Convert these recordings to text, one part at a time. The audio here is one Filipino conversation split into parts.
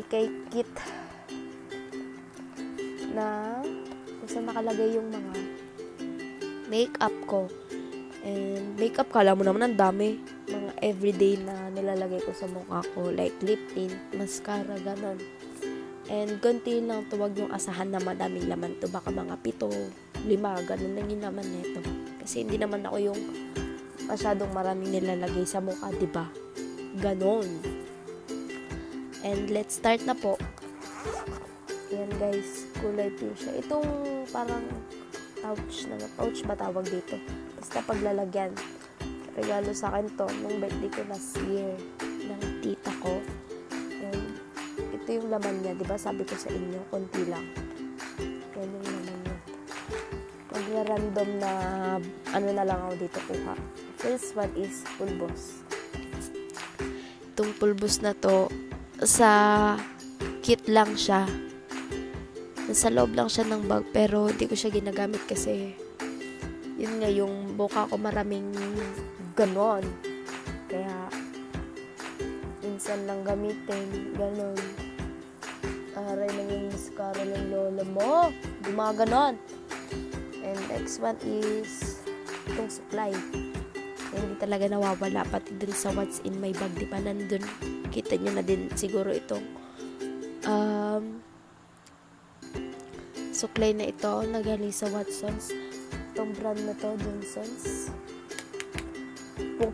KIKAY KIT na kung saan nakalagay yung mga makeup ko. And makeup, kala mo naman ang dami. Mga everyday na nilalagay ko sa mukha ko. Like lip tint, mascara, ganon. And konti lang to, wag yung asahan na madaming laman to. Baka mga 7, 5, ganon lang yung laman nito. Kasi hindi naman ako yung masyadong maraming nilalagay sa mukha, diba? Ganon. And let's start na po. Ayan guys, kulay pink siya. Itong parang pouch ba tawag dito? Basta paglalagyan. Regalo sa akin to nung birthday ko last year ng tita ko. And ito yung laman niya, diba? Sabi ko sa inyo, konti lang. Yan yung laman niya. Mag-random na ano na lang ako dito kuha. First one is pulbos. Itong pulbos na to, sa kit lang siya. Nasa loob lang siya ng bag, pero hindi ko siya ginagamit kasi yun nga, yung buka ko maraming ganon. Kaya minsan lang gamitin, ganon. Aray na yung mascara ng lola mo. Gumaganon. And next one is itong supply. Hindi talaga nawawala, pati dun sa what's in my bag, di ba nandun, kita nyo na din siguro itong supply na ito na galing sa Watsons. Itong brand na to, Johnson's.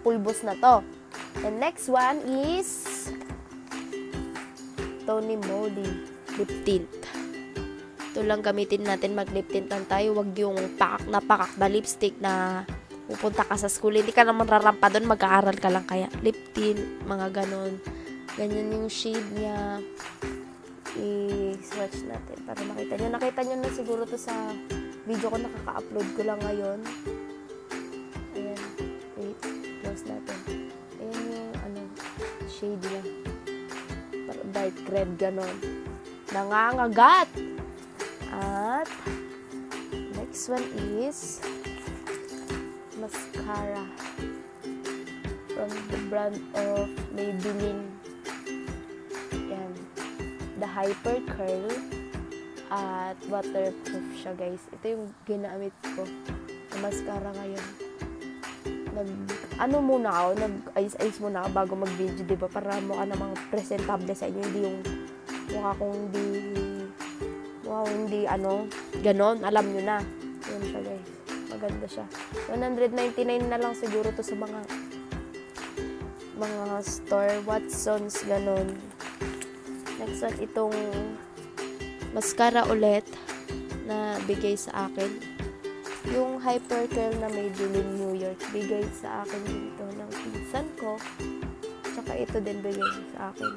Pulbos na to. And next one is Tony Moly lip tint. Ito lang gamitin natin, mag lip tint lang tayo. Wag yung pakak na lipstick na pupunta ka sa school, hindi ka naman rarampa doon, mag-aaral ka lang, kaya lip tint, mga ganon. Ganyan yung shade niya. I-swatch natin para makita nyo. Nakita nyo na siguro to sa video ko, nakaka-upload ko lang ngayon. Ayan. Wait. Close natin. Ayan yung shade niya. Dark red, ganon. Nangangagat! At next one is mascara from the brand of Maybelline. Yan. The Hyper Curl at waterproof siya guys. Ito yung ginamit ko na mascara ngayon. Nag-ayos muna ako bago mag-video, diba? Para mukha namang presentable sa inyo. Hindi yung mukha kong hindi ganon. Alam nyo na. Yan siya guys. Maganda siya. 199 na lang siguro to sa mga store, Watsons, ganon. Next one, itong mascara ulit na bigay sa akin. Yung Hyper Curl na Maybelline New York, bigay sa akin dito ng pinsan ko. Tsaka ito din bigay sa akin.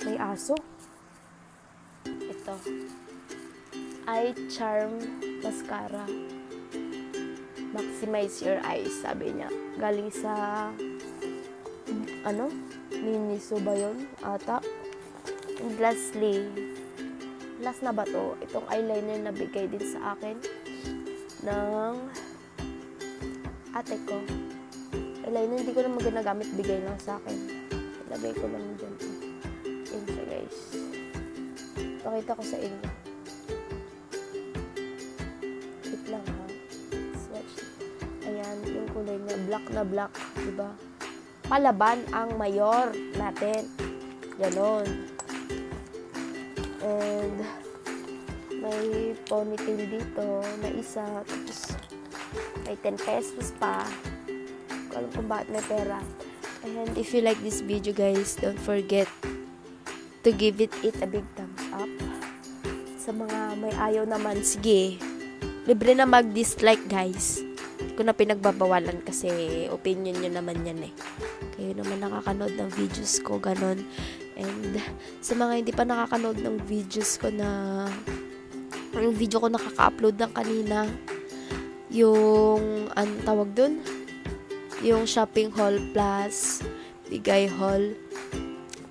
May aso. Ito. Eye Charm Mascara. Maximize your eyes, sabi niya. Galing sa Miniso ba yun? Ata. And lastly, last na ba to? Itong eyeliner na bigay din sa akin ng ate ko. Eyeliner, hindi ko naman ginagamit, bigay lang sa akin. Ilagay ko lang dyan. Yan siya guys. Pakita ko sa inyo. Wait lang ha. Swatch. Ayan, yung kulay niya. Black na black. Diba? Palaban ang mayor natin. Ganon. And may ponytail dito na isa. Tapos may 10 pesos pa. Kung alam kung bakit may pera. And if you like this video guys, don't forget to give it a big thumbs up. Sa mga may ayaw naman, sige, libre na mag-dislike guys. Hindi ko na pinagbabawalan kasi opinion nyo naman yan eh. Kayo naman nakakanood ng videos ko, ganon. And sa mga hindi pa nakakanood ng videos ko yung video ko nakaka-upload ng kanina, yung tawag dun? Yung shopping haul plus bigay haul.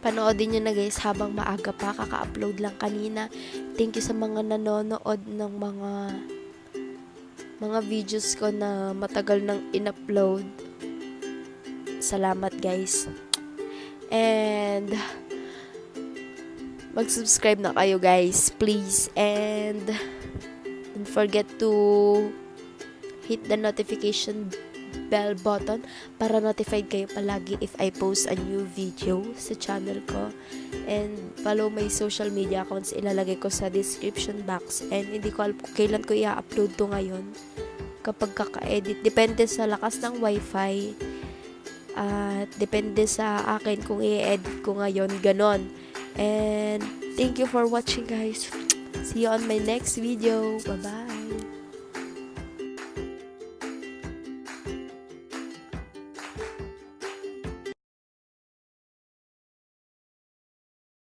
Panoodin nyo na guys habang maaga pa, kaka-upload lang kanina. Thank you sa mga nanonood ng mga videos ko na matagal nang in-upload. Salamat guys. And mag-subscribe na kayo guys, please. And don't forget to hit the notification bell button para notified kayo palagi if I post a new video sa channel ko. And follow my social media accounts, ilalagay ko sa description box. And hindi ko alam kung kailan ko i-upload to ngayon, kapag kaka-edit. Depende sa lakas ng wifi at depende sa akin kung i-edit ko ngayon, ganon. And thank you for watching guys. See you on my next video. Bye bye.